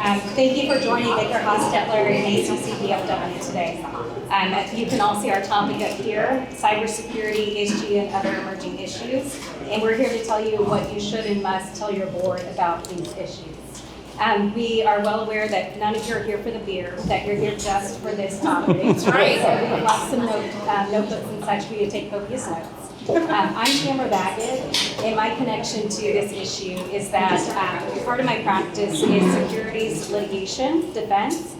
Thank you for joining Baker Hostetler and ACC-DFW today. You can all see our topic up here, cybersecurity, ESG, and other emerging issues. And we're here to tell you what you should and must tell your board about these issues. We are well aware that none of you are here for the beer, that you're here just for this topic. That's right. So we left some notebooks and such for you to take copious notes. I'm Tamara Baggett, and my connection to this issue is that part of my practice is securities litigation defense,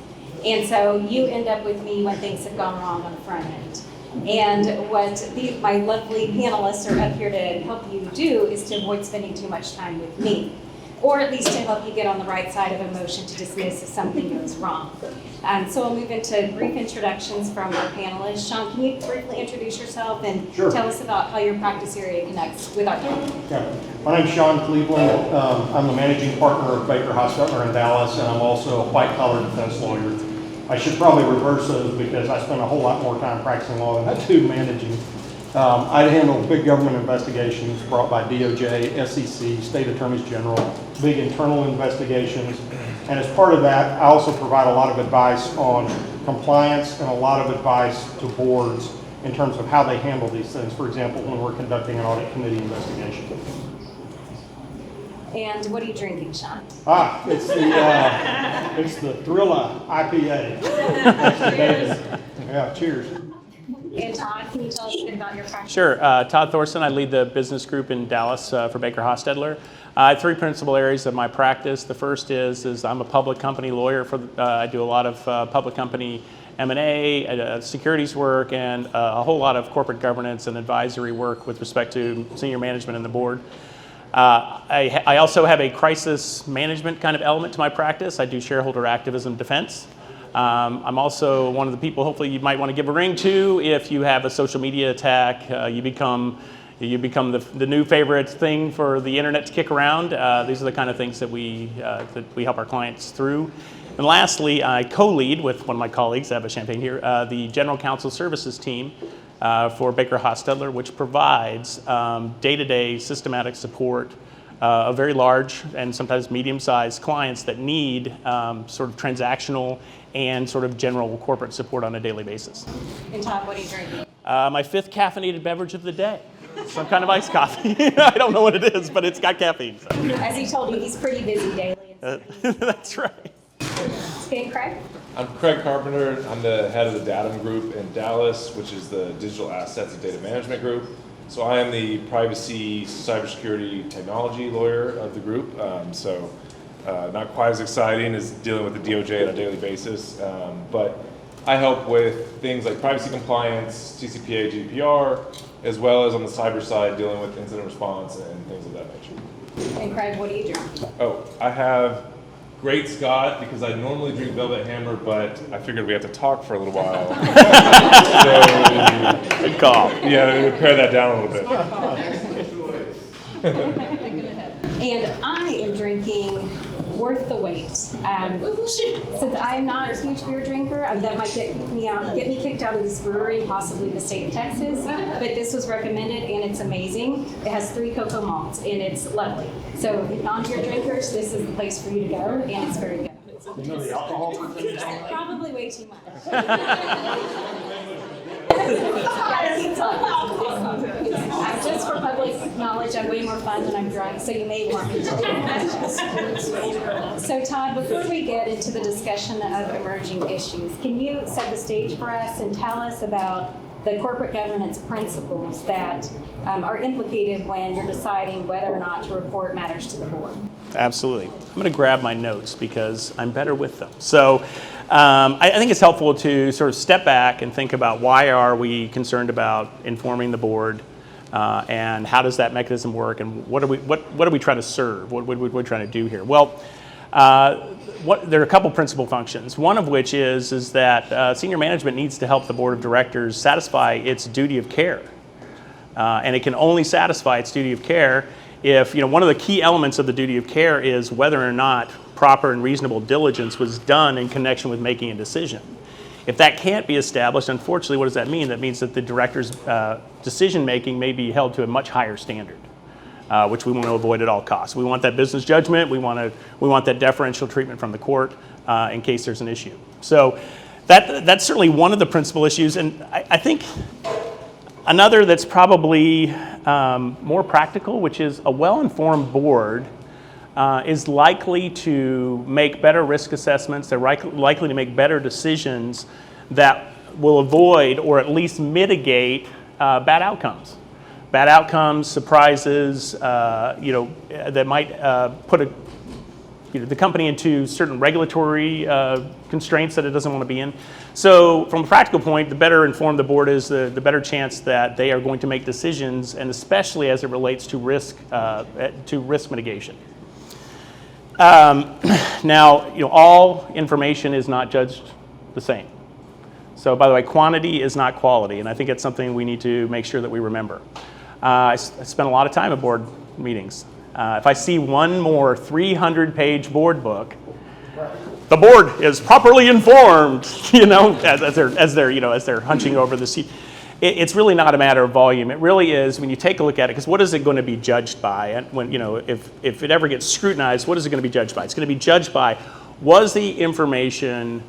and so you end up with me when things have gone wrong on the front end. And what my lovely panelists are up here to help you do is to avoid spending too much time with me, or at least to help you get on the right side of a motion to dismiss if something goes wrong. So I'll move into brief introductions from our panelists. Shawn, can you briefly introduce yourself and tell us about how your practice area connects with our panel? Okay. My name's Shawn Cleveland. I'm the managing partner of Baker Hostetler in Dallas, and I'm also a white-collar defense lawyer. I should probably reverse those because I spend a whole lot more time practicing law than I do managing. I handle big government investigations brought by DOJ, SEC, state attorneys general, big internal investigations. And as part of that, I also provide a lot of advice on compliance and a lot of advice to boards in terms of how they handle these things. For example, when we're conducting an audit committee investigation. And what are you drinking, Shawn? It's the Thrilla IPA. Yeah, cheers. And Todd, can you tell us a bit about your practice? Sure. Todd Thorson. I lead the business group in Dallas for Baker Hostetler. I have three principal areas of my practice. The first is I'm a public company lawyer. I do a lot of public company M&A, securities work, and a whole lot of corporate governance and advisory work with respect to senior management and the board. I also have a crisis management kind of element to my practice. I do shareholder activism defense. I'm also one of the people hopefully you might want to give a ring to if you have a social media attack. You become the new favorite thing for the internet to kick around. These are the kind of things that we help our clients through. And lastly, I co-lead with one of my colleagues, I have a champagne here, the General Counsel Services team for Baker Hostetler, which provides day-to-day systematic support of very large and sometimes medium-sized clients that need sort of transactional and sort of general corporate support on a daily basis. And Todd, what are you drinking? My fifth caffeinated beverage of the day. Some kind of iced coffee. I don't know what it is, but it's got caffeine. So. As he told you, he's pretty busy daily. That's right. Okay, Craig? I'm Craig Carpenter. I'm the head of the Datum Group in Dallas, which is the digital assets and data management group. So I am the privacy, cybersecurity, technology lawyer of the group. Not quite as exciting as dealing with the DOJ on a daily basis, but I help with things like privacy compliance, TCPA, GDPR, as well as on the cyber side dealing with incident response and things of that nature. And Craig, what do you drink? Oh, I have Great Scott because I normally drink Velvet Hammer, but I figured we have to talk for a little while. Good call. Yeah, we pare that down a little bit. And I am drinking Worth the Wait. Since I'm not a huge beer drinker, that might get me kicked out of this brewery, possibly the state of Texas. But this was recommended, and it's amazing. It has 3 cocoa malts, and it's lovely. So, if non-beer drinkers, this is the place for you to go, and it's very good. You know the alcohol percentage on that? Probably way too much. Just for public knowledge, I'm way more fun than I'm drunk, so you may want me to. So Todd, before we get into the discussion of emerging issues, can you set the stage for us and tell us about the corporate governance principles that are implicated when you're deciding whether or not to report matters to the board? Absolutely. I'm going to grab my notes because I'm better with them. So I think it's helpful to sort of step back and think about why are we concerned about informing the board and how does that mechanism work and what are we trying to serve? What are we trying to do here? Well, there are a couple principal functions. One of which is that senior management needs to help the board of directors satisfy its duty of care. And it can only satisfy its duty of care if, one of the key elements of the duty of care is whether or not proper and reasonable diligence was done in connection with making a decision. If that can't be established, unfortunately, what does that mean? That means that the director's decision making may be held to a much higher standard. which we want to avoid at all costs. We want that business judgment. We want that deferential treatment from the court in case there's an issue. So that's certainly one of the principal issues. And I think another that's probably more practical, which is a well-informed board is likely to make better risk assessments. They're likely to make better decisions that will avoid or at least mitigate bad outcomes. Bad outcomes, surprises, that might put the company into certain regulatory constraints that it doesn't want to be in. So from a practical point, the better informed the board is, the better chance that they are going to make decisions, and especially as it relates to risk mitigation. Now, all information is not judged the same. So by the way, quantity is not quality, and I think it's something we need to make sure that we remember. I spent a lot of time at board meetings. If I see one more 300-page board book, the board is properly informed, as they're hunching over the seat. It's really not a matter of volume. It really is when you take a look at it, because what is it going to be judged by? And when if it ever gets scrutinized, what is it going to be judged by? It's going to be judged by, was the information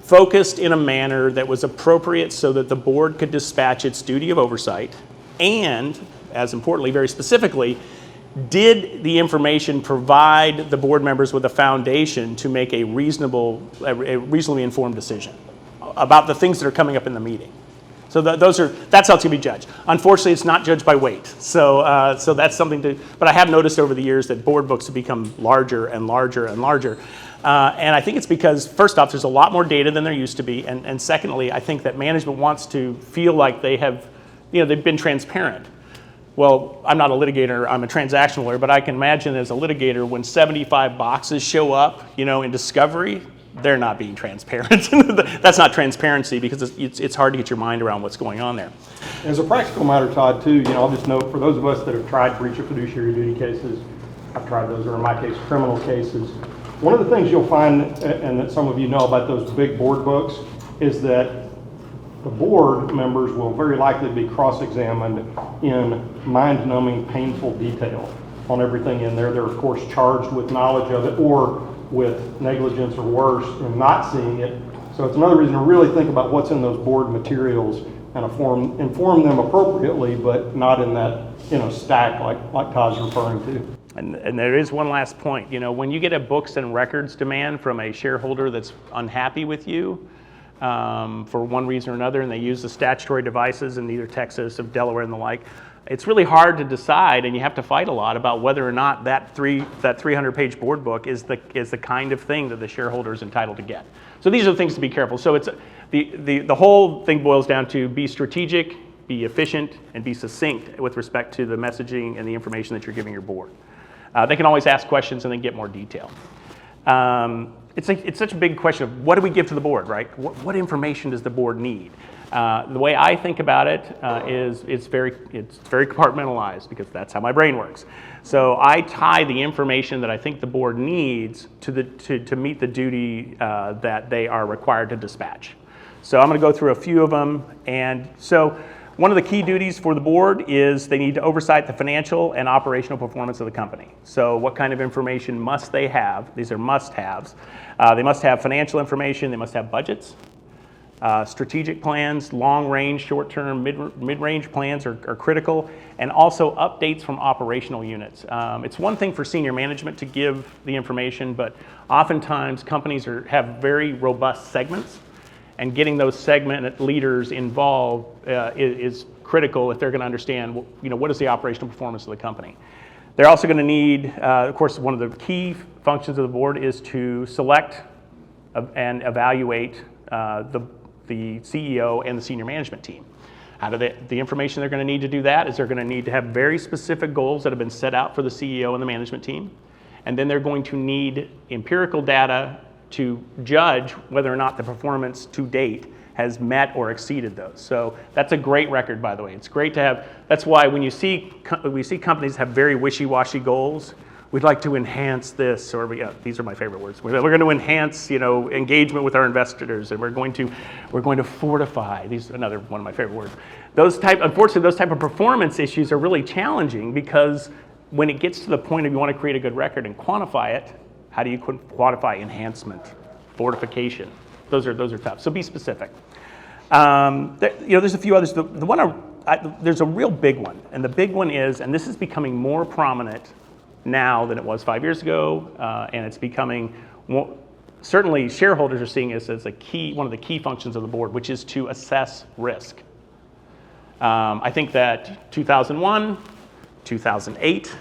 focused in a manner that was appropriate so that the board could dispatch its duty of oversight, and, as importantly, very specifically, did the information provide the board members with a foundation to make a reasonably informed decision about the things that are coming up in the meeting? So that's how it's going to be judged. Unfortunately, it's not judged by weight. So that's something but I have noticed over the years that board books have become larger and larger and larger. And I think it's because, first off, there's a lot more data than there used to be. And secondly, I think that management wants to feel like they've been transparent. Well, I'm not a litigator, I'm a transactional lawyer, but I can imagine as a litigator, when 75 boxes show up, in discovery, they're not being transparent. That's not transparency, because it's hard to get your mind around what's going on there. As a practical matter, Todd, too, I'll just note, for those of us that have tried breach of fiduciary duty cases, I've tried those, or in my case, criminal cases, one of the things you'll find, and that some of you know about those big board books, is that the board members will very likely be cross-examined in mind-numbing, painful detail on everything in there. They're, of course, charged with knowledge of it or with negligence or worse in not seeing it. So it's another reason to really think about what's in those board materials and inform them appropriately, but not in that stack like Todd's referring to. And there is one last point. When you get a books and records demand from a shareholder that's unhappy with you, for one reason or another, and they use the statutory devices in either Texas or Delaware and the like, it's really hard to decide, and you have to fight a lot about whether or not that 300-page board book is the kind of thing that the shareholder is entitled to get. So these are the things to be careful. So it's the whole thing boils down to be strategic, be efficient, and be succinct with respect to the messaging and the information that you're giving your board. They can always ask questions and then get more detail. It's such a big question of what do we give to the board, right? What information does the board need? The way I think about it is it's very compartmentalized, because that's how my brain works. So I tie the information that I think the board needs to meet the duty that they are required to dispatch. So I'm going to go through a few of them. And so one of the key duties for the board is they need to oversight the financial and operational performance of the company. So what kind of information must they have? These are must-haves. They must have financial information. They must have budgets, strategic plans, long-range, short-term, mid-range plans are critical, and also updates from operational units. It's one thing for senior management to give the information, but oftentimes companies have very robust segments, and getting those segment leaders involved is critical if they're going to understand, what is the operational performance of the company. They're also going to need, of course, one of the key functions of the board is to select and evaluate the CEO and the senior management team. The information they're going to need to do that is they're going to need to have very specific goals that have been set out for the CEO and the management team, and then they're going to need empirical data to judge whether or not the performance to date has met or exceeded those. So that's a great record, by the way. It's great to have. That's why when we see companies have very wishy-washy goals, we'd like to enhance this, or these are my favorite words. We're going to enhance, engagement with our investors, and we're going to fortify. These are another one of my favorite words. Unfortunately, those type of performance issues are really challenging because when it gets to the point of you want to create a good record and quantify it, how do you quantify enhancement, fortification? Those are tough. So be specific. There's a few others. There's a real big one, and the big one is, and this is becoming more prominent now than it was 5 years ago, and it's becoming more, certainly shareholders are seeing this as one of the key functions of the board, which is to assess risk. I think that 2001, 2008,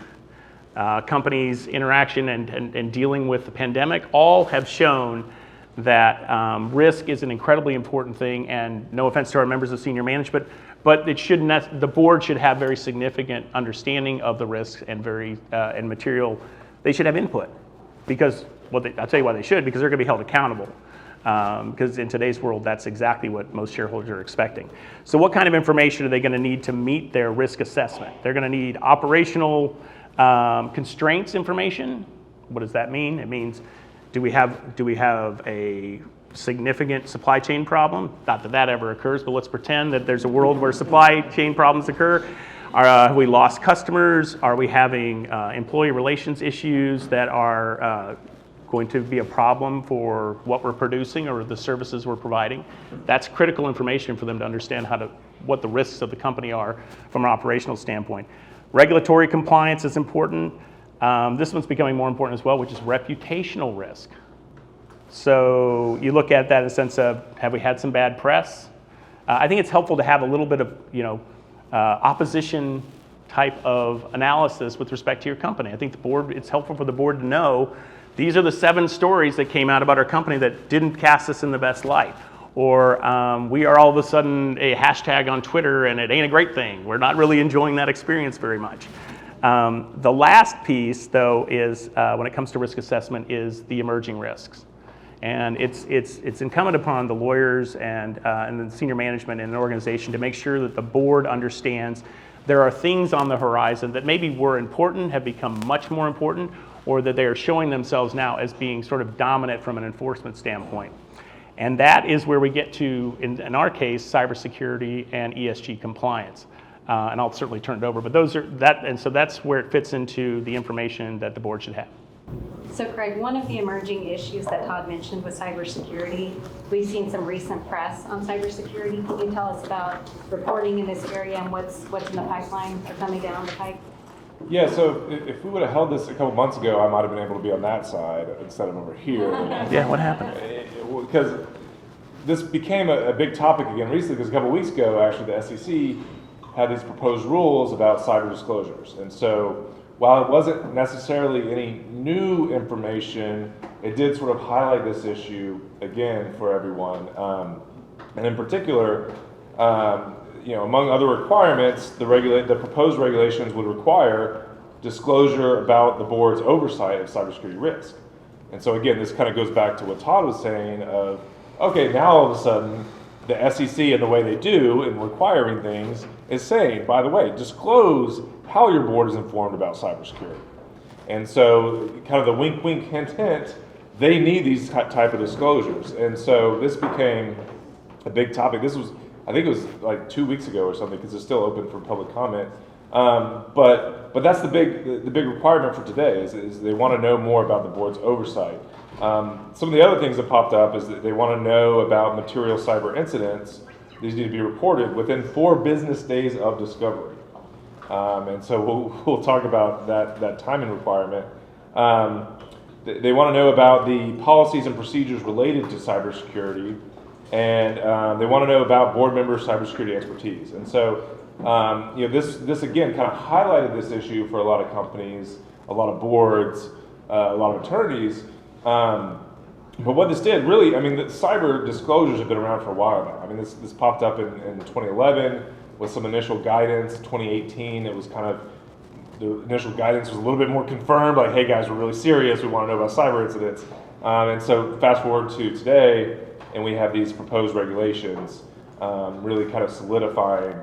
companies' interaction and dealing with the pandemic all have shown that risk is an incredibly important thing, and no offense to our members of senior management, but the board should have very significant understanding of the risks and and material. They should have input, because I'll tell you why they should, because they're going to be held accountable. Because in today's world, that's exactly what most shareholders are expecting. So what kind of information are they going to need to meet their risk assessment? They're going to need operational constraints information. What does that mean? It means, do we have a significant supply chain problem? Not that ever occurs, but let's pretend that there's a world where supply chain problems occur. Have we lost customers? Are we having employee relations issues that are going to be a problem for what we're producing or the services we're providing? That's critical information for them to understand what the risks of the company are from an operational standpoint. Regulatory compliance is important. This one's becoming more important as well, which is reputational risk. So you look at that in the sense of, have we had some bad press? I think it's helpful to have a little bit of opposition type of analysis with respect to your company. I think it's helpful for the board to know these are the 7 stories that came out about our company that didn't cast us in the best light. Or we are all of a sudden a hashtag on Twitter and it ain't a great thing. We're not really enjoying that experience very much. The last piece, though, is when it comes to risk assessment, is the emerging risks. And it's incumbent upon the lawyers and the senior management in an organization to make sure that the board understands there are things on the horizon that maybe were important, have become much more important, or that they are showing themselves now as being sort of dominant from an enforcement standpoint. And that is where we get to, in our case, cybersecurity and ESG compliance. And I'll certainly turn it over, but so that's where it fits into the information that the board should have. So Craig, one of the emerging issues that Todd mentioned was cybersecurity. We've seen some recent press on cybersecurity. Can you tell us about reporting in this area and what's in the pipeline or coming down the pipe? Yeah, so if we would have held this a couple months ago, I might have been able to be on that side instead of over here. Yeah, what happened? Because this became a big topic again recently, because a couple weeks ago, actually, the SEC had these proposed rules about cyber disclosures. And so while it wasn't necessarily any new information, it did sort of highlight this issue again for everyone. And in particular, among other requirements, the proposed regulations would require disclosure about the board's oversight of cybersecurity risk. And so again, this kind of goes back to what Todd was saying of, okay, now all of a sudden, the SEC and the way they do in requiring things is saying, by the way, disclose how your board is informed about cybersecurity. And so kind of the wink, wink, hint, hint, they need these type of disclosures. And so this became a big topic. I think it was like 2 weeks ago or something, because it's still open for public comment. But that's the big requirement for today is they want to know more about the board's oversight. Some of the other things that popped up is that they want to know about material cyber incidents. These need to be reported within 4 business days of discovery. And so we'll talk about that timing requirement. They want to know about the policies and procedures related to cybersecurity, and they want to know about board members' cybersecurity expertise. And so this again kind of highlighted this issue for a lot of companies, a lot of boards, a lot of attorneys. But what this did really, the cyber disclosures have been around for a while now. This popped up in 2011 with some initial guidance. 2018, it was kind of, the initial guidance was a little bit more confirmed, like, hey guys, we're really serious, we want to know about cyber incidents. And so fast forward to today, and we have these proposed regulations really kind of solidifying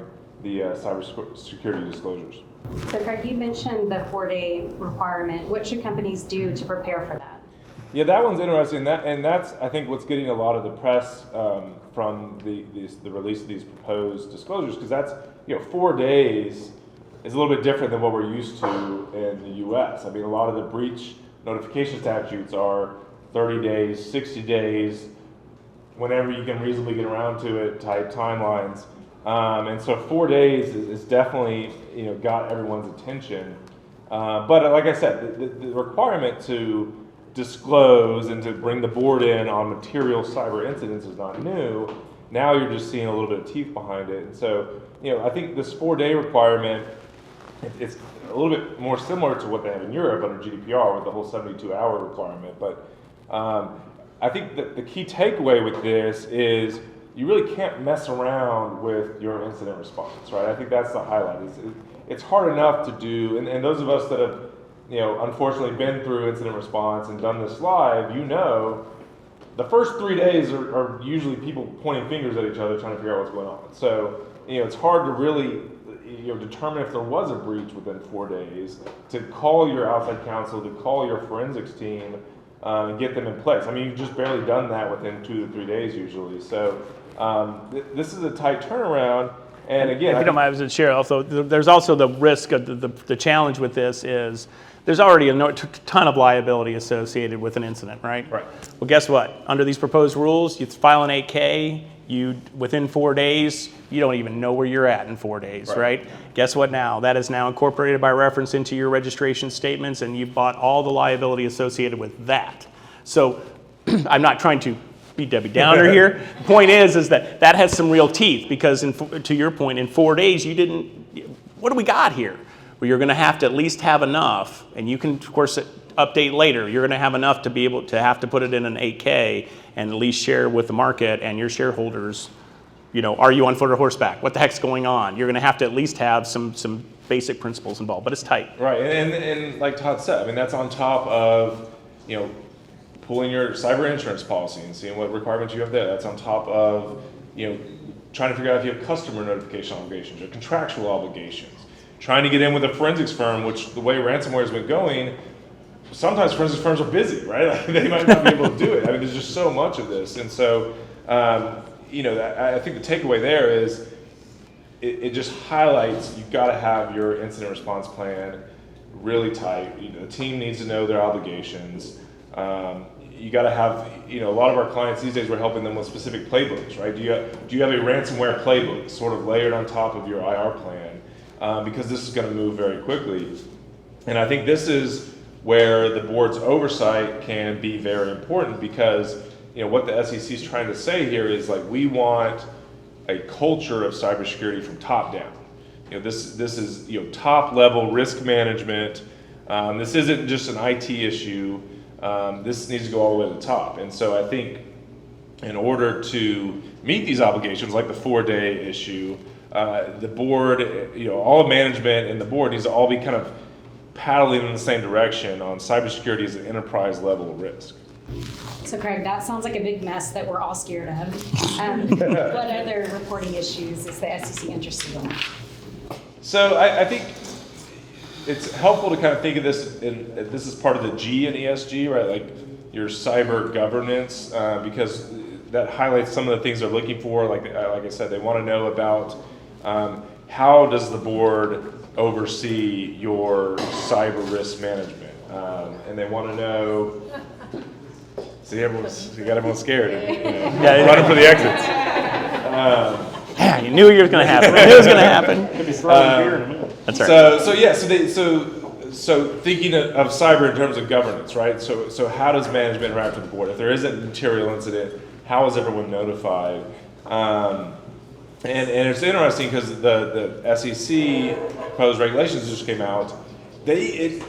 the cybersecurity disclosures. So Craig, you mentioned the 4-day requirement. What should companies do to prepare for that? Yeah, that one's interesting. That's I think what's getting a lot of the press from the release of these proposed disclosures, because that's 4 days is a little bit different than what we're used to in the US. I mean, a lot of the breach notification statutes are 30 days, 60 days, whenever you can reasonably get around to it type timelines. And so 4 days is definitely, got everyone's attention. But like I said, the requirement to disclose and to bring the board in on material cyber incidents is not new. Now you're just seeing a little bit of teeth behind it. And so, I think this 4-day requirement, it's a little bit more similar to what they have in Europe under GDPR with the whole 72-hour requirement. But I think that the key takeaway with this is you really can't mess around with your incident response, right? I think that's the highlight. It's hard enough to do, and those of us that have, unfortunately been through incident response and done this live, the first 3 days are usually people pointing fingers at each other trying to figure out what's going on. So, it's hard to really, determine if there was a breach within 4 days, to call your outside counsel, to call your forensics team, and get them in place. I mean, you've just barely done that within 2 to 3 days usually. So, this is a tight turnaround. And again, if you don't mind, I was share also, there's also the risk of the challenge with this is there's already a ton of liability associated with an incident, right? Right. Well, guess what? Under these proposed rules, you file an 8K, within 4 days, you don't even know where you're at in 4 days, right? Guess what now? That is now incorporated by reference into your registration statements, and you've bought all the liability associated with that. So I'm not trying to be Debbie Downer here. The point is that has some real teeth, because to your point, in 4 days, what do we got here? Well, you're going to have to at least have enough, and you can, of course, update later. You're going to have enough to be able to have to put it in an 8K and at least share with the market and your shareholders, are you on foot or horseback? What the heck's going on? You're going to have to at least have some basic principles involved, but it's tight. Right, and like Todd said, I mean, that's on top of, pulling your cyber insurance policy and seeing what requirements you have there. That's on top of, trying to figure out if you have customer notification obligations or contractual obligations. Trying to get in with a forensics firm, which the way ransomware has been going, sometimes forensics firms are busy, right? Like, they might not be able to do it. I mean, there's just so much of this. And so, I think the takeaway there is it just highlights you've got to have your incident response plan really tight. The team needs to know their obligations. You got to have, a lot of our clients these days, we're helping them with specific playbooks, right? Do you have a ransomware playbook sort of layered on top of your IR plan? Because this is going to move very quickly. And I think this is where the board's oversight can be very important, because, what the SEC is trying to say here is, like, we want a culture of cybersecurity from top down. This is, top level risk management. This isn't just an IT issue. This needs to go all the way to the top. And so I think in order to meet these obligations, like the 4-day issue, the board, all of management and the board needs to all be kind of paddling in the same direction on cybersecurity as an enterprise level risk. So Craig, that sounds like a big mess that we're all scared of. What other reporting issues is the SEC interested in? So I think it's helpful to kind of think of this, this is part of the G in ESG, right? Like your cyber governance, because that highlights some of the things they're looking for. Like I said, they want to know about how does the board oversee your cyber risk management, and they want to know. See, you got everyone scared. Running for the exits. Yeah, you knew it was going to happen. I knew it was going to happen. Could be throwing beer in a minute. That's right. So thinking of cyber in terms of governance, right? So how does management interact with the board? If there is a material incident, how is everyone notified? And it's interesting because the SEC proposed regulations just came out. They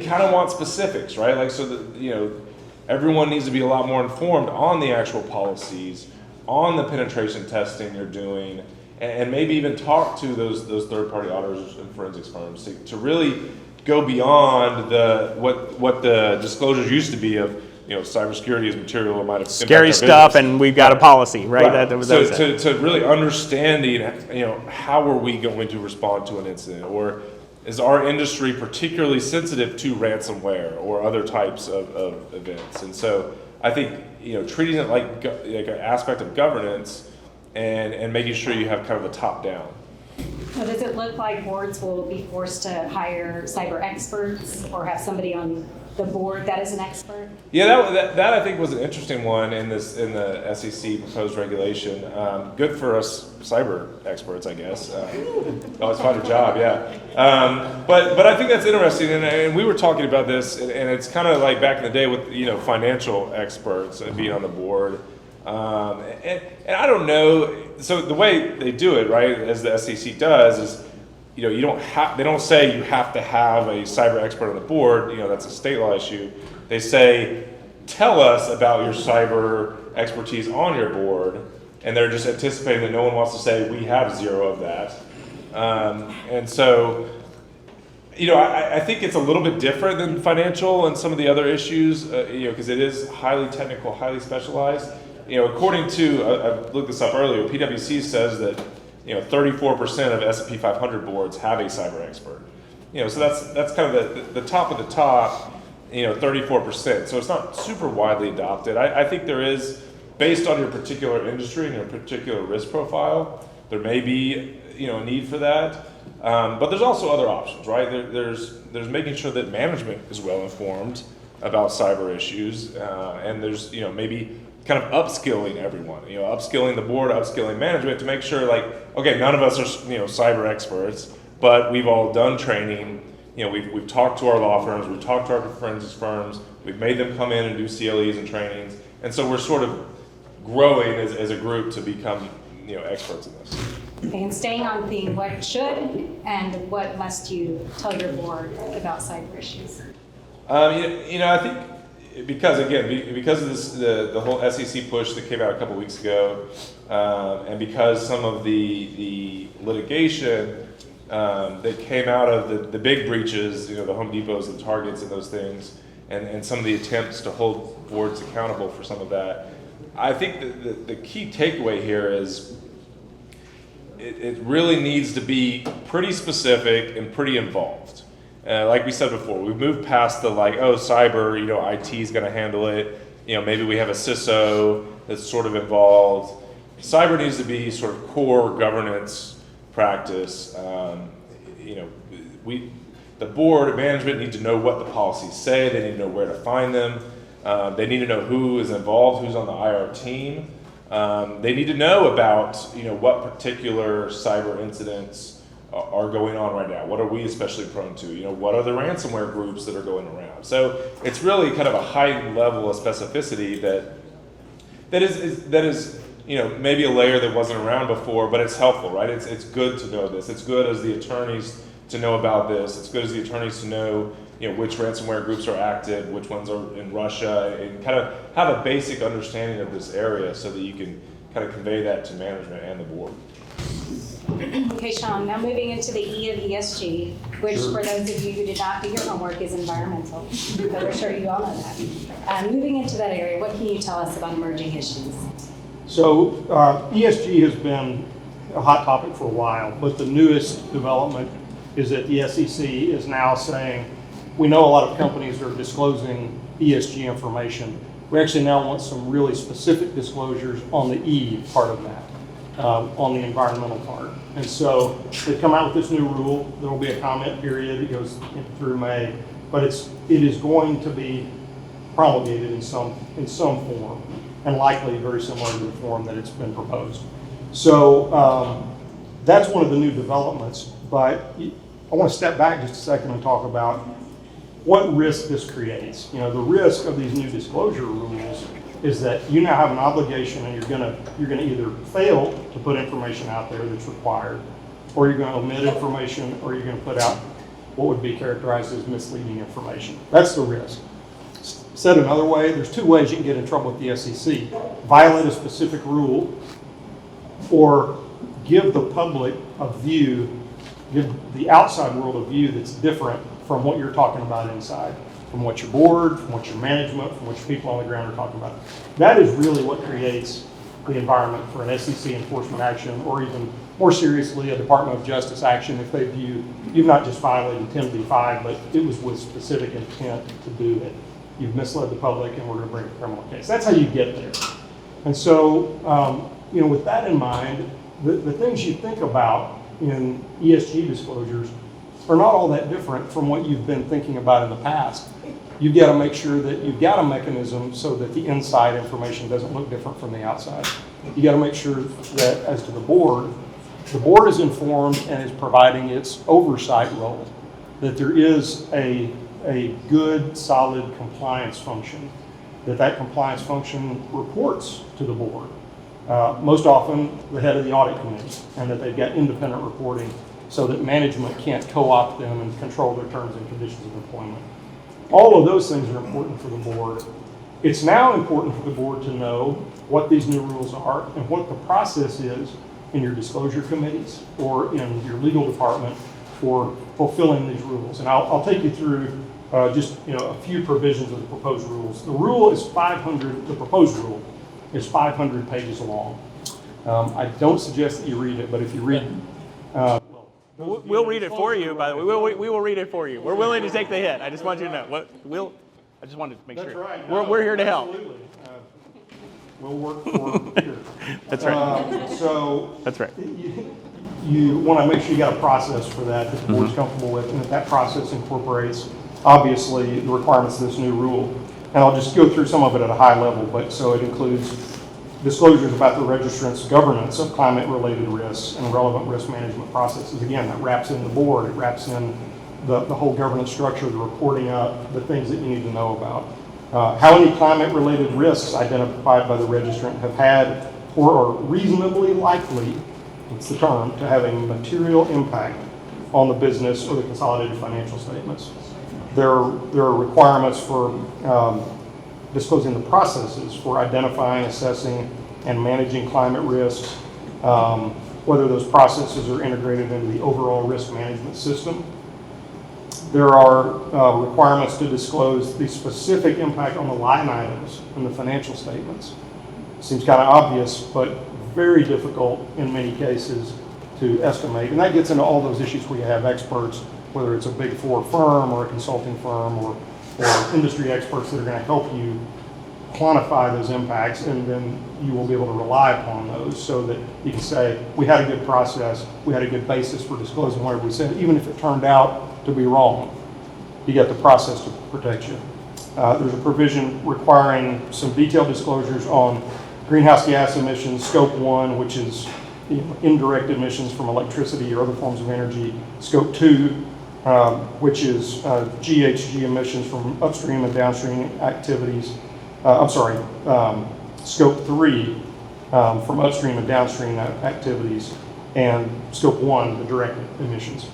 kind of want specifics, right? Like, so that, everyone needs to be a lot more informed on the actual policies, on the penetration testing you're doing, and maybe even talk to those third-party auditors and forensics firms to really go beyond what the disclosures used to be of, cybersecurity is material that might have Scary stuff, and we've got a policy, right? To really understanding, how are we going to respond to an incident, or is our industry particularly sensitive to ransomware or other types of events? And so I think, treating it like an aspect of governance and making sure you have kind of the top down. So does it look like boards will be forced to hire cyber experts or have somebody on the board that is an expert? Yeah, that I think was an interesting one in the SEC proposed regulation. Good for us cyber experts, I guess. Always find a job, yeah. But I think that's interesting, and we were talking about this, and it's kind of like back in the day with financial experts being on the board. And I don't know. So the way they do it, right, as the SEC does, is you don't have. They don't say you have to have a cyber expert on the board. That's a state law issue. They say, tell us about your cyber expertise on your board, and they're just anticipating that no one wants to say we have zero of that. And so, I think it's a little bit different than financial and some of the other issues, because it is highly technical, highly specialized. According to, I looked this up earlier, PwC says that 34% of S&P 500 boards have a cyber expert. So that's kind of the top of the top, 34%. So it's not super widely adopted. I think there is, based on your particular industry and your particular risk profile, there may be a need for that. But there's also other options, right? There's making sure that management is well informed about cyber issues, and there's maybe kind of upskilling everyone, upskilling the board, upskilling management to make sure okay, none of us are cyber experts, but we've all done training. We've talked to our law firms, we've talked to our forensics firms, we've made them come in and do CLEs and trainings, and so we're sort of growing as a group to become experts in this. Okay, and staying on theme, what should and what must you tell your board about cyber issues? I think because of this, the whole SEC push that came out a couple weeks ago, and because some of the litigation that came out of the big breaches, the Home Depots and Targets and those things, and some of the attempts to hold boards accountable for some of that, I think the key takeaway here is it really needs to be pretty specific and pretty involved. Like we said before, we've moved past the cyber, IT is going to handle it. Maybe we have a CISO that's sort of involved. Cyber needs to be sort of core governance practice. The board and management need to know what the policies say. They need to know where to find them. They need to know who is involved, who's on the IR team. They need to know about what particular cyber incidents are going on right now. What are we especially prone to? What are the ransomware groups that are going around? So it's really kind of a high level of specificity that is maybe a layer that wasn't around before, but it's helpful, right? It's good to know this. It's good as the attorneys to know about this. It's good as the attorneys to know which ransomware groups are active, which ones are in Russia, and kind of have a basic understanding of this area so that you can kind of convey that to management and the board. Okay, Shawn, now moving into the E of ESG, which for those of you who did not do your homework is environmental, but we're sure you all know that. Moving into that area, what can you tell us about emerging issues? So ESG has been a hot topic for a while, but the newest development is that the SEC is now saying, we know a lot of companies are disclosing ESG information. We actually now want some really specific disclosures on the E part of that. On the environmental part. And so they've come out with this new rule. There will be a comment period. It goes through May, but it is going to be promulgated in some form, and likely very similar to the form that it's been proposed. So that's one of the new developments. But I want to step back just a second and talk about what risk this creates. The risk of these new disclosure rules is that you now have an obligation, and you're gonna either fail to put information out there that's required, or you're gonna omit information, or you're gonna put out what would be characterized as misleading information. That's the risk. Said another way, there's two ways you can get in trouble with the SEC. Violate a specific rule, or give the public a view, give the outside world a view that's different from what you're talking about inside. From what your board, from what your management, from what your people on the ground are talking about. That is really what creates the environment for an SEC enforcement action, or even more seriously, a Department of Justice action if they view you've not just violated 10b-5, but it was with specific intent to do it. You've misled the public, and we're going to bring a criminal case. That's how you get there. And so, with that in mind, the things you think about in ESG disclosures are not all that different from what you've been thinking about in the past. You've got to make sure that you've got a mechanism so that the inside information doesn't look different from the outside. You got to make sure that as to the board is informed and is providing its oversight role, that there is a good, solid compliance function, that compliance function reports to the board. Most often, the head of the audit committee, and that they've got independent reporting so that management can't co-opt them and control their terms and conditions of employment. All of those things are important for the board. It's now important for the board to know what these new rules are and what the process is in your disclosure committees or in your legal department for fulfilling these rules. And I'll take you through just a few provisions of the proposed rules. The rule is 500. The proposed rule is 500 pages long. I don't suggest that you read it, but if you read it, we'll read it for you. By the way, we will read it for you. We're willing to take the hit. I just want you to know. I just wanted to make that's sure. right. We're here to help. Absolutely. We'll work for Peter. That's right. That's right. You want to make sure you got a process for that the board's comfortable with, and that process incorporates, obviously, the requirements of this new rule. And I'll just go through some of it at a high level, but so it includes disclosures about the registrant's governance of climate-related risks and relevant risk management processes. Again, that wraps in the board, it wraps in the whole governance structure, the reporting up, the things that you need to know about. How any climate-related risks identified by the registrant have had or are reasonably likely, it's the term, to have a material impact on the business or the consolidated financial statements. There are requirements for disclosing the processes for identifying, assessing, and managing climate risks, whether those processes are integrated into the overall risk management system. There are requirements to disclose the specific impact on the line items in the financial statements. Seems kind of obvious, but very difficult in many cases to estimate. And that gets into all those issues where you have experts, whether it's a big four firm or a consulting firm or industry experts that are going to help you quantify those impacts, and then you will be able to rely upon those so that you can say, we had a good process, we had a good basis for disclosing whatever we said, even if it turned out to be wrong. You got the process to protect you. There's a provision requiring some detailed disclosures on greenhouse gas emissions, scope 1, which is indirect emissions from electricity or other forms of energy, scope 2, which is GHG emissions from upstream and downstream activities. Scope 3 from upstream and downstream activities, and scope 1, the direct emissions.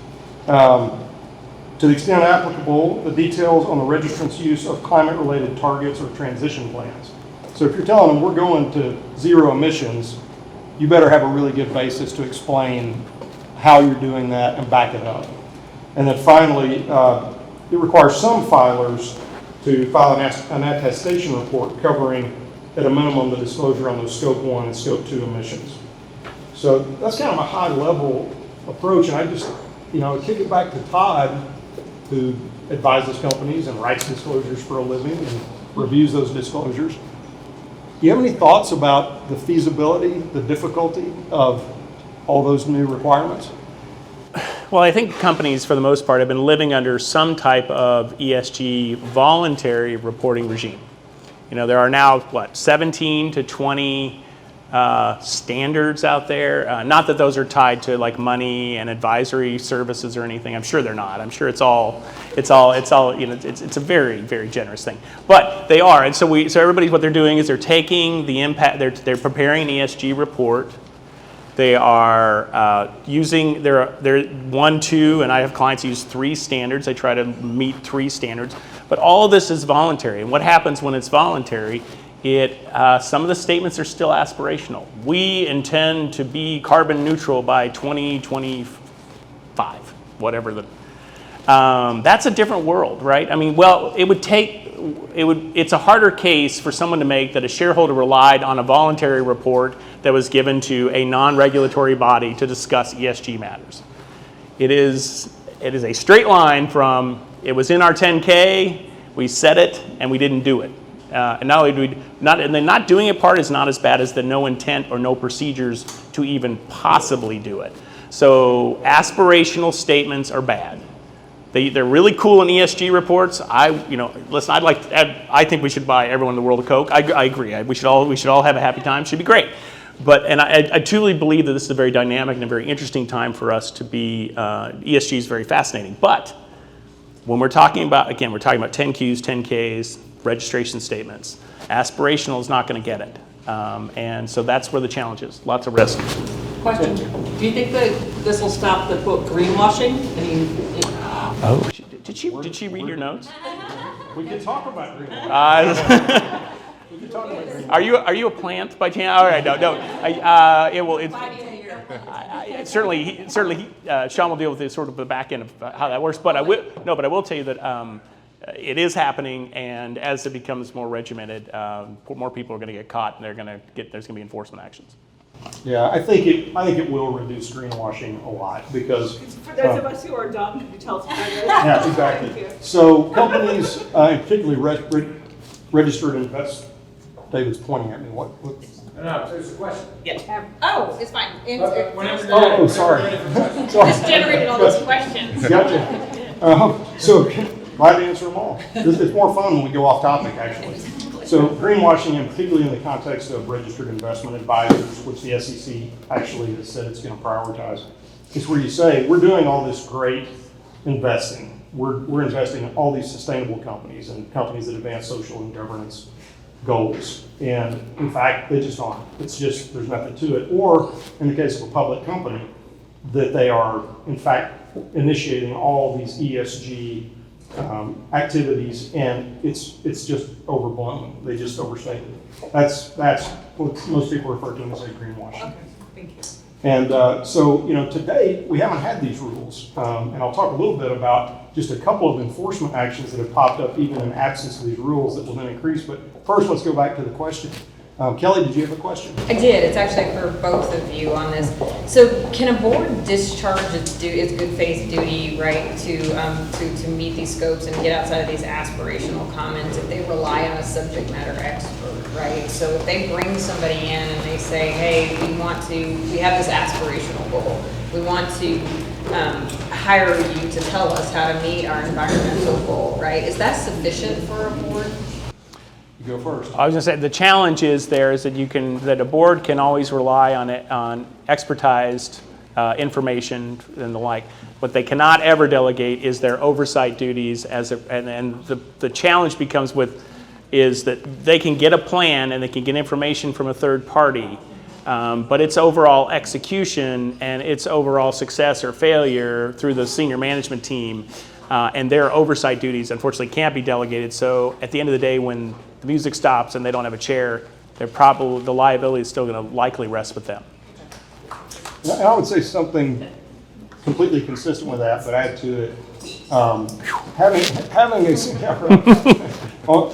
To the extent applicable, the details on the registrant's use of climate-related targets or transition plans. So if you're telling them we're going to zero emissions, you better have a really good basis to explain how you're doing that and back it up. And then finally, it requires some filers to file an attestation report covering, at a minimum, the disclosure on those scope 1 and scope 2 emissions. So that's kind of a high-level approach, and I just, kick it back to Todd, who advises companies and writes disclosures for a living and reviews those disclosures. Do you have any thoughts about the feasibility, the difficulty of all those new requirements? Well, I think companies, for the most part, have been living under some type of ESG voluntary reporting regime. There are now, 17 to 20 standards out there. Not that those are tied to like money and advisory services or anything. I'm sure they're not. I'm sure it's a very, very generous thing. But they are, and so everybody's, what they're doing is they're taking the impact. They're preparing an ESG report. They are using they're 1, 2, and I have clients use 3 standards. They try to meet 3 standards. But all of this is voluntary. And what happens when it's voluntary? Some of the statements are still aspirational. We intend to be carbon neutral by 2025, whatever that's a different world, right? I mean, well, it's a harder case for someone to make that a shareholder relied on a voluntary report that was given to a non-regulatory body to discuss ESG matters. It is a straight line from, it was in our 10K, we said it, and we didn't do it. And not only do and the not doing it part is not as bad as the no intent or no procedures to even possibly do it. So aspirational statements are bad. They're really cool in ESG reports. Listen, I think we should buy everyone in the world a Coke. I agree. We should all have a happy time. Should be great. And I truly believe that this is a very dynamic and a very interesting time for us to be. ESG is very fascinating. But when we're talking about 10Qs, 10Ks, registration statements. Aspirational is not going to get it. And so that's where the challenge is. Lots of risk. Question, do you think that this will stop the quote greenwashing? I mean, Oh, did she read your notes? We can talk about green. We can talk about green. Are you a plant by chance? All right, certainly, Shawn will deal with the sort of the back end of how that works. But I will tell you that it is happening, and as it becomes more regimented, more people are going to get caught, and there's going to be enforcement actions. Yeah, I think it will reduce greenwashing a lot because for those of us who are dumb, can you tell us about it? yeah, exactly. So companies, and particularly registered investors, David's pointing at me. What? No, there's a question. Yeah. Oh, it's fine. Whenever you're ready. Sorry. Just generated all those questions. Gotcha. So glad to answer them all. It's more fun when we go off topic, actually. So greenwashing, and particularly in the context of registered investment advisors, which the SEC actually has said it's going to prioritize, is where you say, we're doing all this great investing. We're investing in all these sustainable companies and companies that advance social and governance goals. And in fact, they just aren't. It's just, there's nothing to it. Or in the case of a public company, that they are, in fact, initiating all these ESG activities, and it's just overblown. They just overstate it. That's what most people refer to as a greenwashing. Okay, thank you. And so, today we haven't had these rules, and I'll talk a little bit about just a couple of enforcement actions that have popped up even in absence of these rules that will then increase. But first, let's go back to the question. Kelly, did you have a question? I did. It's actually for both of you on this. So, can a board discharge its good faith duty, right, to meet these scopes and get outside of these aspirational comments if they rely on a subject matter expert, right? So, if they bring somebody in and they say, "Hey, we have this aspirational goal. We want to hire you to tell us how to meet our environmental goal," right? Is that sufficient for a board? You go first. I was going to say the challenge is that a board can always rely on expertized information and the like. What they cannot ever delegate is their oversight duties and the challenge becomes is that they can get a plan and they can get information from a third party, but its overall execution and its overall success or failure through the senior management team and their oversight duties unfortunately can't be delegated. So at the end of the day, when the music stops and they don't have a chair, the liability is still going to likely rest with them. And I would say something completely consistent with that, but add to it. Having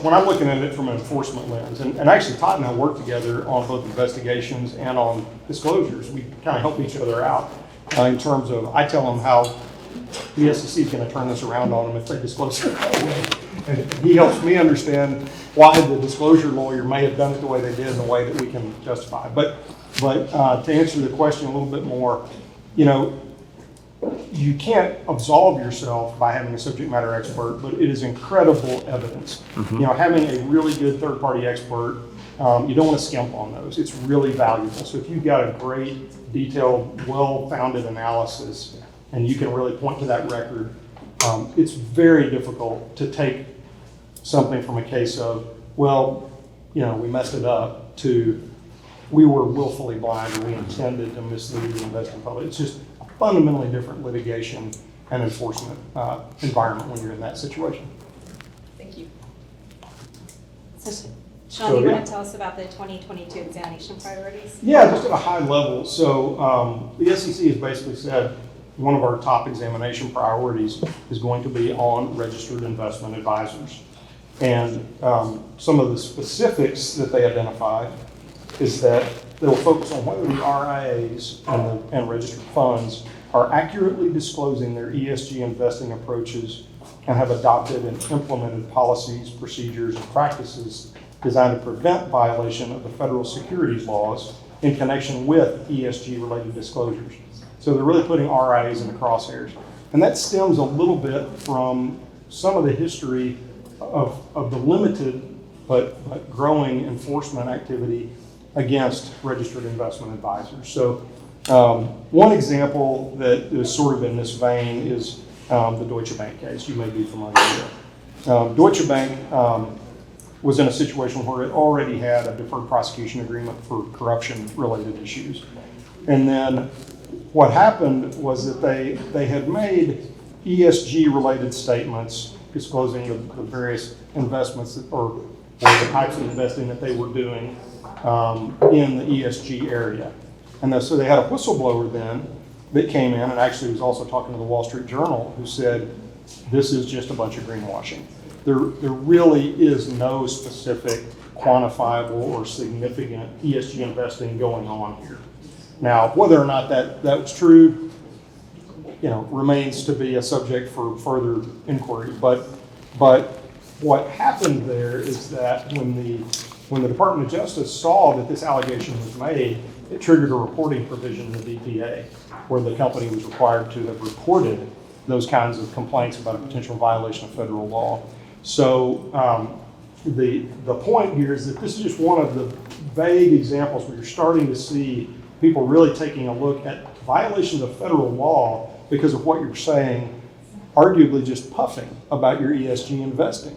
when I'm looking at it from an enforcement lens, and actually Todd and I work together on both investigations and on disclosures. We kind of help each other out in terms of, I tell them how the SEC is going to turn this around on them if they disclose it that way. And he helps me understand why the disclosure lawyer may have done it the way they did in a way that we can justify. But to answer the question a little bit more, you can't absolve yourself by having a subject matter expert, but it is incredible evidence. Mm-hmm. Having a really good third-party expert, you don't want to skimp on those. It's really valuable. So if you've got a great, detailed, well-founded analysis, and you can really point to that record, it's very difficult to take something from a case of, we messed it up, to we were willfully blind or we intended to mislead the investing public. It's just a fundamentally different litigation and enforcement environment when you're in that situation. Thank you. So, Shawn, you want to tell us about the 2022 examination priorities? Yeah, just at a high level. So the SEC has basically said one of our top examination priorities is going to be on registered investment advisors. And some of the specifics that they identify is that they will focus on whether the RIAs and registered funds are accurately disclosing their ESG investing approaches and have adopted and implemented policies, procedures, and practices designed to prevent violation of the federal securities laws in connection with ESG-related disclosures. So they're really putting RIAs in the crosshairs. And that stems a little bit from some of the history of the limited but growing enforcement activity against registered investment advisors. So one example that is sort of in this vein is the Deutsche Bank case. You may be familiar with it. Deutsche Bank was in a situation where it already had a deferred prosecution agreement for corruption-related issues. And then what happened was that they had made ESG-related statements disclosing the various investments or the types of investing that they were doing in the ESG area. And so they had a whistleblower then that came in and actually was also talking to the Wall Street Journal, who said, this is just a bunch of greenwashing. There really is no specific quantifiable or significant ESG investing going on here. Now, whether or not that was true, remains to be a subject for further inquiry. But what happened there is that when the Department of Justice saw that this allegation was made, it triggered a reporting provision in the DPA, where the company was required to have reported those kinds of complaints about a potential violation of federal law. So the point here is that this is just one of the vague examples where you're starting to see people really taking a look at violations of federal law because of what you're saying, arguably just puffing about your ESG investing.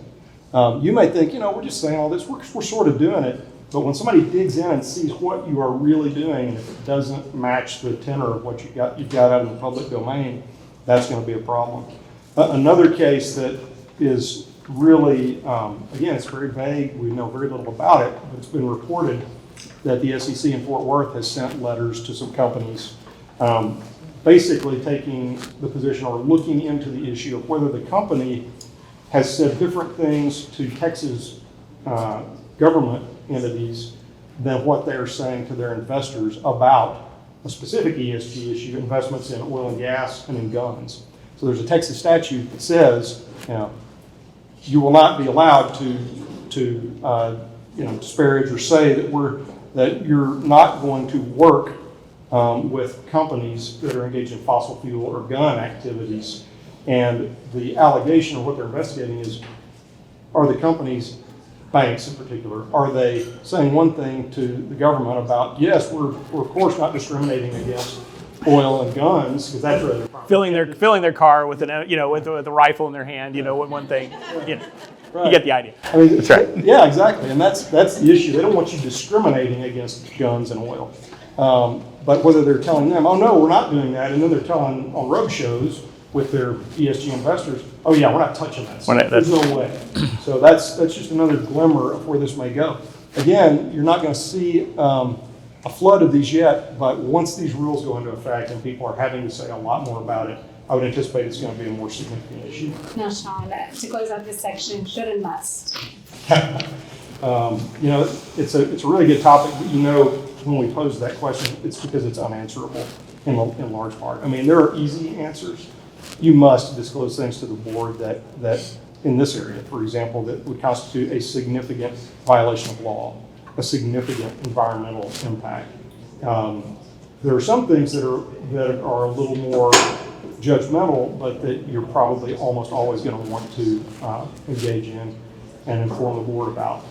You may think, we're just saying all this, we're sort of doing it, but when somebody digs in and sees what you are really doing, and if it doesn't match the tenor of what you've got out in the public domain, that's going to be a problem. Another case that is really, again, it's very vague, we know very little about it, but it's been reported that the SEC in Fort Worth has sent letters to some companies basically taking the position or looking into the issue of whether the company has said different things to Texas government entities than what they are saying to their investors about a specific ESG issue, investments in oil and gas and in guns. So there's a Texas statute that says, you will not be allowed to disparage or say that you're not going to work with companies that are engaged in fossil fuel or gun activities. And the allegation of what they're investigating is, are the companies, banks in particular, are they saying one thing to the government about, yes, we're of course not discriminating against oil and guns, because that's really Filling their car with with a rifle in their hand, one thing, Right. You get the idea. I mean, That's right. Yeah, exactly, and that's the issue. They don't want you discriminating against guns and oil. But whether they're telling them, oh no, we're not doing that, and then they're telling on road shows with their ESG investors, oh yeah, we're not touching that stuff. There's no way. So that's just another glimmer of where this may go. Again, you're not going to see a flood of these yet, but once these rules go into effect and people are having to say a lot more about it, I would anticipate it's going to be a more significant issue. Now, Shawn, to close out this section, should and must. It's a really good topic, but when we pose that question, it's because it's unanswerable in large part. I mean, there are easy answers. You must disclose things to the board that in this area, for example, that would constitute a significant violation of law, a significant environmental impact. There are some things that are a little more judgmental, but that you're probably almost always going to want to engage in and inform the board about.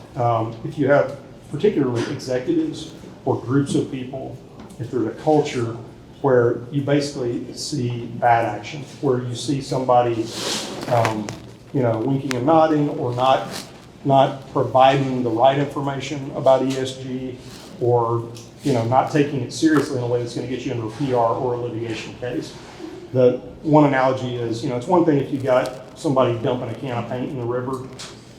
If you have particularly executives or groups of people, if there's a culture where you basically see bad action, where you see somebody, winking and nodding or not providing the right information about ESG, or not taking it seriously in a way that's going to get you into a PR or a litigation case. The one analogy is, it's one thing if you got somebody dumping a can of paint in the river.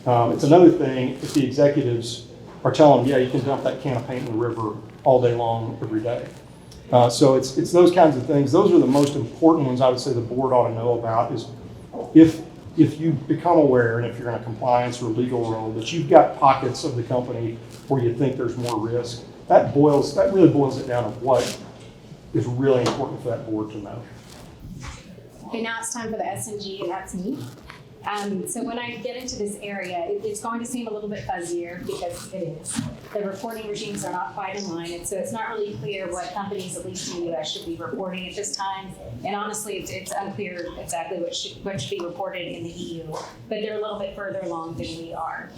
It's another thing if the executives are telling them, yeah, you can dump that can of paint in the river all day long, every day. So it's those kinds of things. Those are the most important ones I would say the board ought to know about, is if you become aware, and if you're in a compliance or legal role, that you've got pockets of the company where you think there's more risk, that really boils it down to what is really important for that board to know. Okay, now it's time for the S&G, and that's me. So when I get into this area, it's going to seem a little bit fuzzier because it is. the reporting regimes are not quite in line, and so it's not really clear what companies, at least in the US, should be reporting at this time. And honestly, it's unclear exactly what should be reported in the EU, but they're a little bit further along than we are.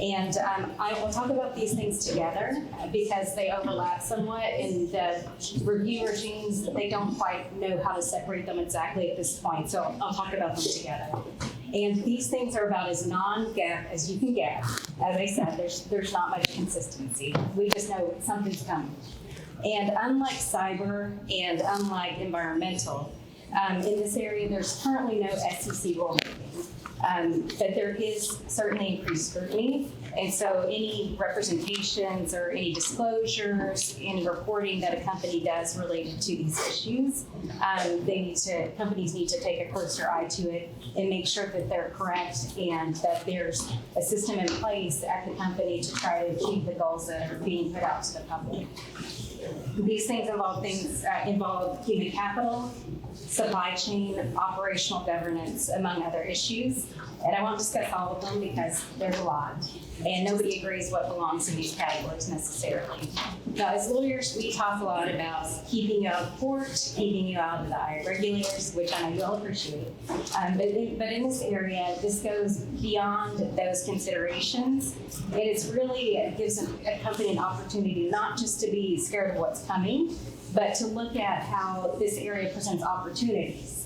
And I will talk about these things together because they overlap somewhat in the review regimes. They don't quite know how to separate them exactly at this point, so I'll talk about them together. And these things are about as non-GAAP as you can get. As I said, there's not much consistency. We just know something's coming. And unlike cyber and unlike environmental, in this area, there's currently no SEC rulemaking. But there is certainly increased scrutiny. And so any representations or any disclosures, any reporting that a company does related to these issues, companies need to take a closer eye to it and make sure that they're correct and that there's a system in place at the company to try to achieve the goals that are being put out to the public. These things involve human capital, supply chain, operational governance, among other issues. And I won't discuss all of them because there's a lot. And nobody agrees what belongs in these categories necessarily. Now, as lawyers, we talk a lot about keeping you out of court, keeping you out of the eye of regulators, which I know you'll appreciate. But in this area, this goes beyond those considerations. And it's really, it gives a company an opportunity not just to be scared of what's coming, but to look at how this area presents opportunities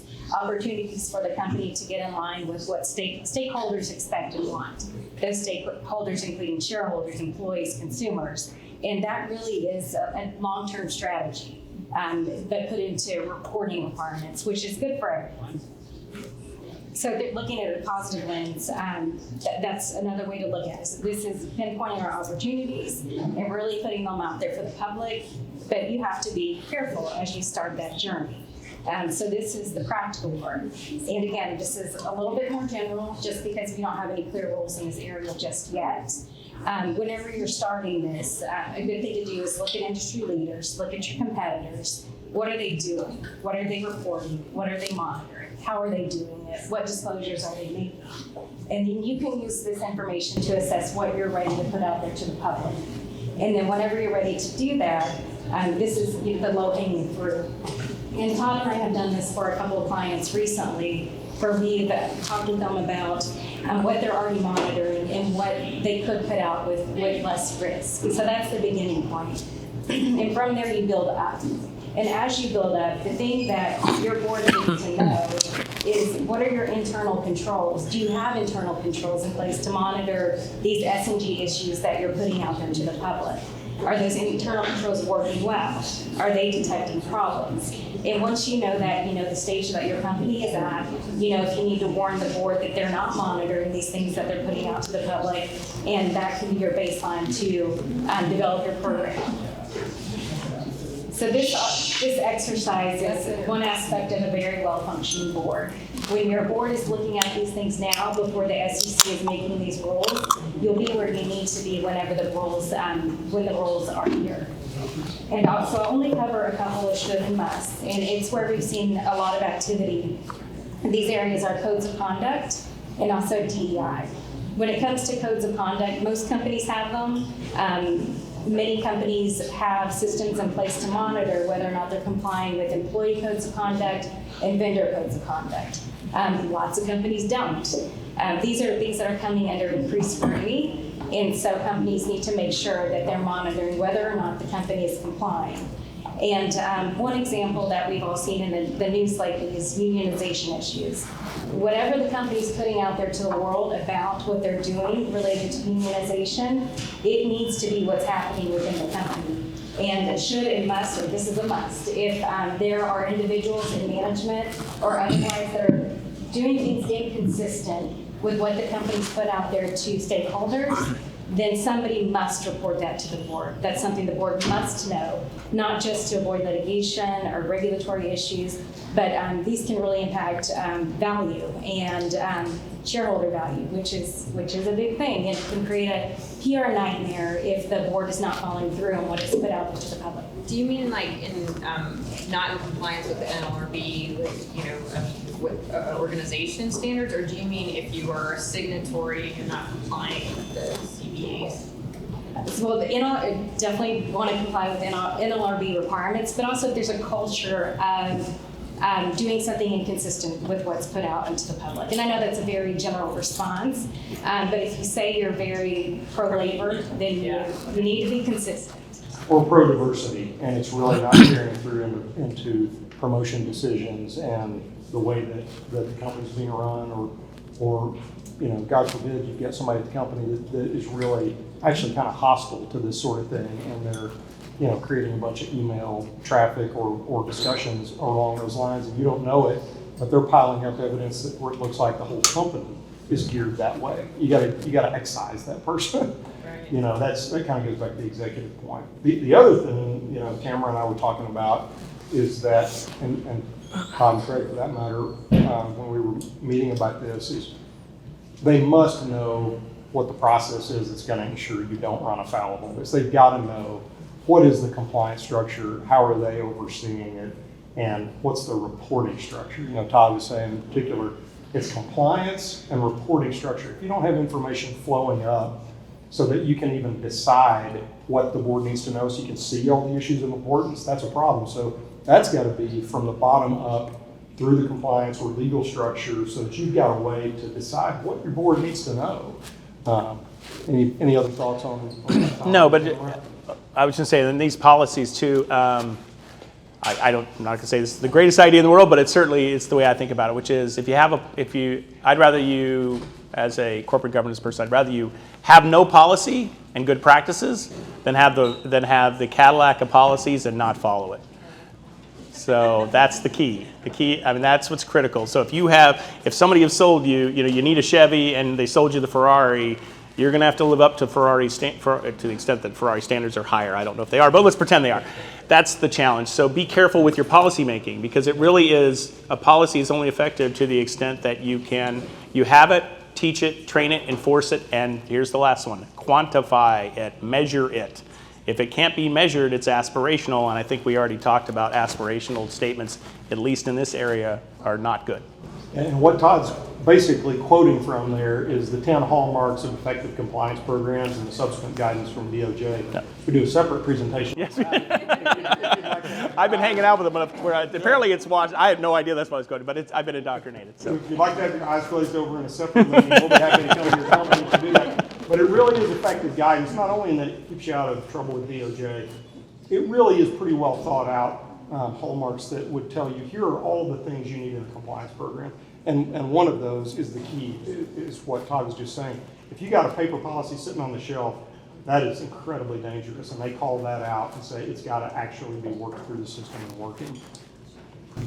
for the company to get in line with what stakeholders expect and want. Those stakeholders including shareholders, employees, consumers. And that really is a long-term strategy, but put into reporting requirements, which is good for everyone. So looking at a positive lens, that's another way to look at it. So this is pinpointing our opportunities and really putting them out there for the public, but you have to be careful as you start that journey. So this is the practical part. And again, this is a little bit more general just because we don't have any clear rules in this area just yet. Whenever you're starting this, a good thing to do is look at industry leaders, look at your competitors. What are they doing? What are they reporting? What are they monitoring? How are they doing it? What disclosures are they making? And then you can use this information to assess what you're ready to put out there to the public. And then whenever you're ready to do that, this is the low-hanging fruit. And Todd and I have done this for a couple of clients recently, where we've talked with them about what they're already monitoring and what they could put out with less risk. So that's the beginning point. And from there you build up. And as you build up, the thing that your board needs to know is what are your internal controls? Do you have internal controls in place to monitor these S&G issues that you're putting out there to the public? Are those internal controls working well? Are they detecting problems? And once you know that, the stage that your company is at, if you need to warn the board that they're not monitoring these things that they're putting out to the public, and that can be your baseline to develop your program. So this exercise is one aspect of a very well-functioning board. When your board is looking at these things now before the SEC is making these rules, you'll be where you need to be whenever the rules, when the rules are here. And also, I'll only cover a couple of should and must, and it's where we've seen a lot of activity. These areas are codes of conduct and also DEI. When it comes to codes of conduct, most companies have them. Many companies have systems in place to monitor whether or not they're complying with employee codes of conduct and vendor codes of conduct. Lots of companies don't. These are things that are coming under increased scrutiny, and so companies need to make sure that they're monitoring whether or not the company is complying. And one example that we've all seen in the news lately is unionization issues. Whatever the company's putting out there to the world about what they're doing related to unionization, it needs to be what's happening within the company. And it should and must, or this is a must, if there are individuals in management or otherwise that are doing things inconsistent with what the company's put out there to stakeholders, then somebody must report that to the board. That's something the board must know, not just to avoid litigation or regulatory issues, but these can really impact value and shareholder value, which is a big thing. It can create a PR nightmare if the board is not following through on what is put out there to the public. Do you mean like in not in compliance with the NLRB, with organization standards, or do you mean if you are a signatory and you're not complying with the CBAs? Well, the definitely want to comply with NLRB requirements, but also if there's a culture of doing something inconsistent with what's put out into the public. And I know that's a very general response, but if you say you're very pro-labor, then you need to be consistent. Or pro-diversity, and it's really not carrying through into promotion decisions and the way that the company's being run, or you know, God forbid, you get somebody at the company that is really actually kind of hostile to this sort of thing, and they're, you know, creating a bunch of email traffic or discussions along those lines, and you don't know it, but they're piling up evidence that where it looks like the whole company is geared that way. You gotta excise that person. Right. You know, that kind of goes back to the executive point. The other thing, you know, Tamara and I were talking about is that, and Todd and Craig for that matter, when we were meeting about this, is they must know what the process is that's going to ensure you don't run afoul of this. They've got to know what is the compliance structure, how are they overseeing it, and what's the reporting structure. You know, Todd was saying in particular, it's compliance and reporting structure. If you don't have information flowing up so that you can even decide what the board needs to know so you can see all the issues of importance, that's a problem. So that's got to be from the bottom up through the compliance or legal structure so that you've got a way to decide what your board needs to know. Any other thoughts on this? No, but I was going to say, in these policies too, I'm not going to say this is the greatest idea in the world, but it's the way I think about it, which is I'd rather you, as a corporate governance person, I'd rather you have no policy and good practices than have the Cadillac of policies and not follow it. So that's the key. I mean, that's what's critical. So if somebody has sold you, you need a Chevy and they sold you the Ferrari, you're going to have to live up to to the extent that Ferrari standards are higher. I don't know if they are, but let's pretend they are. That's the challenge. So be careful with your policy making, because it really is, a policy is only effective to the extent that you have it, teach it, train it, enforce it, and here's the last one, quantify it, measure it. If it can't be measured, it's aspirational, and I think we already talked about aspirational statements, at least in this area, are not good. And what Todd's basically quoting from there is the 10 hallmarks of effective compliance programs and the subsequent guidance from DOJ. Yeah. We do a separate presentation. Yes. I've been hanging out with them enough where apparently it's watched. I have no idea that's what I was going to, but I've been indoctrinated. So if you'd like to have your eyes closed over in a separate meeting, we'll be happy to come to your company to do that. But it really is effective guidance, not only in that it keeps you out of trouble with DOJ, it really is pretty well thought out hallmarks that would tell you, here are all the things you need in a compliance program. And one of those is the key, is what Todd was just saying. If you got a paper policy sitting on the shelf, that is incredibly dangerous. And they call that out and say it's got to actually be worked through the system and working.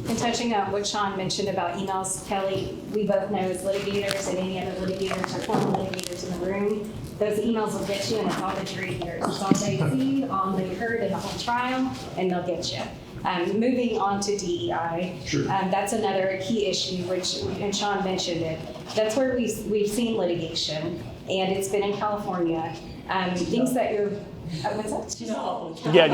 And touching on what Shawn mentioned about emails, Kelly, we both know as litigators and any other litigators or former litigators in the room, those emails will get you, and it's all the jury hears. It's all they see, all they heard in the whole trial, and they'll get you. Moving on to DEI, Sure. That's another key issue, and Shawn mentioned it. That's where we've seen litigation, and it's been in California. Things that you're, what's that? No. yeah,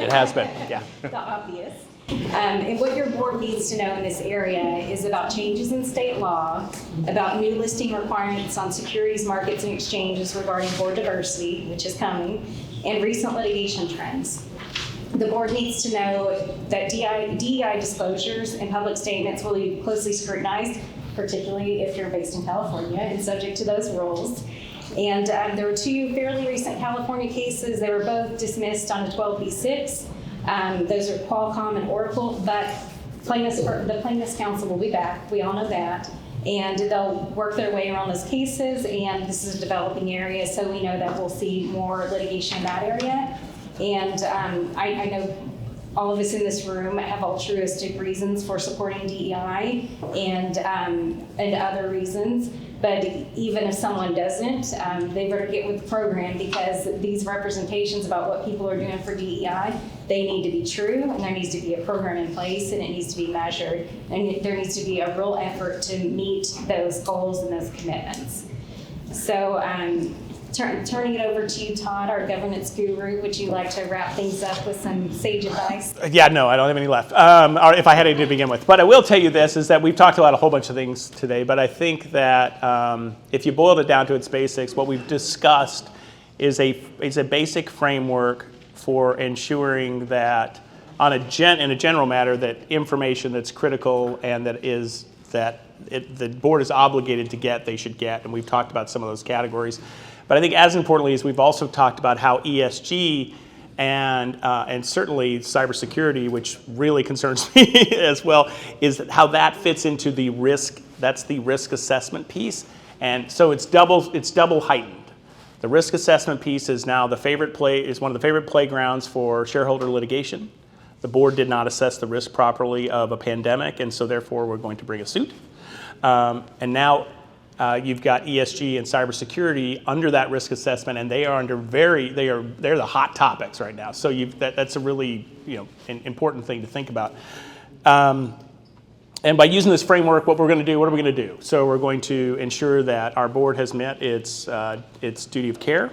it has been. Yeah. The obvious. And what your board needs to know in this area is about changes in state law, about new listing requirements on securities markets and exchanges regarding board diversity, which is coming, and recent litigation trends. The board needs to know that DEI disclosures and public statements will be closely scrutinized, particularly if you're based in California and subject to those rules. And there were two fairly recent California cases. They were both dismissed on a 12b6. Those are Qualcomm and Oracle, but the plaintiff's counsel will be back. We all know that. And they'll work their way around those cases, and this is a developing area, so we know that we'll see more litigation in that area. And I know all of us in this room have altruistic reasons for supporting DEI and other reasons. But even if someone doesn't, they better get with the program, because these representations about what people are doing for DEI, they need to be true, and there needs to be a program in place, and it needs to be measured, and there needs to be a real effort to meet those goals and those commitments. So Turning it over to you, Todd, our governance guru, would you like to wrap things up with some sage advice? Yeah, no, I don't have any left, or if I had any to begin with. But I will tell you this, is that we've talked about a whole bunch of things today, but I think that if you boiled it down to its basics, what we've discussed is a basic framework for ensuring that in a general matter, that information that's critical and the board is obligated to get, they should get, and we've talked about some of those categories. But I think as importantly is we've also talked about how ESG and certainly cybersecurity, which really concerns me as well, is how that fits into the risk. That's the risk assessment piece, and so it's double heightened. The risk assessment piece is now one of the favorite playgrounds for shareholder litigation. The board did not assess the risk properly of a pandemic, and so therefore we're going to bring a suit. And now you've got ESG and cybersecurity under that risk assessment, and they are they're the hot topics right now. So that's a really important thing to think about. And by using this framework, what are we going to do? So we're going to ensure that our board has met its duty of care.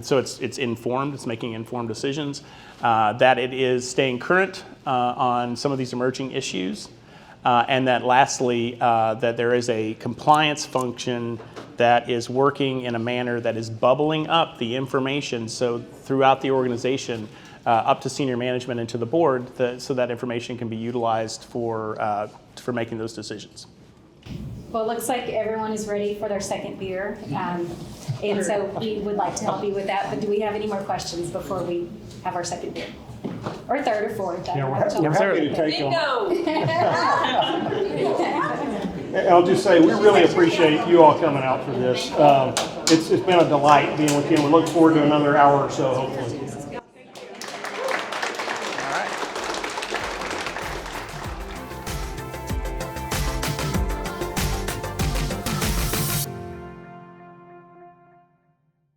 So it's informed, it's making informed decisions, that it is staying current on some of these emerging issues, and that lastly, that there is a compliance function that is working in a manner that is bubbling up the information so throughout the organization, up to senior management and to the board, so that information can be utilized for making those decisions. Well, it looks like everyone is ready for their second beer, and so we would like to help you with that, but do we have any more questions before we have our second beer? Or third or fourth? Yeah, we're happy to take them. Bingo! I'll just say, we really appreciate you all coming out for this. It's been a delight being with you, and we look forward to another hour or so, hopefully.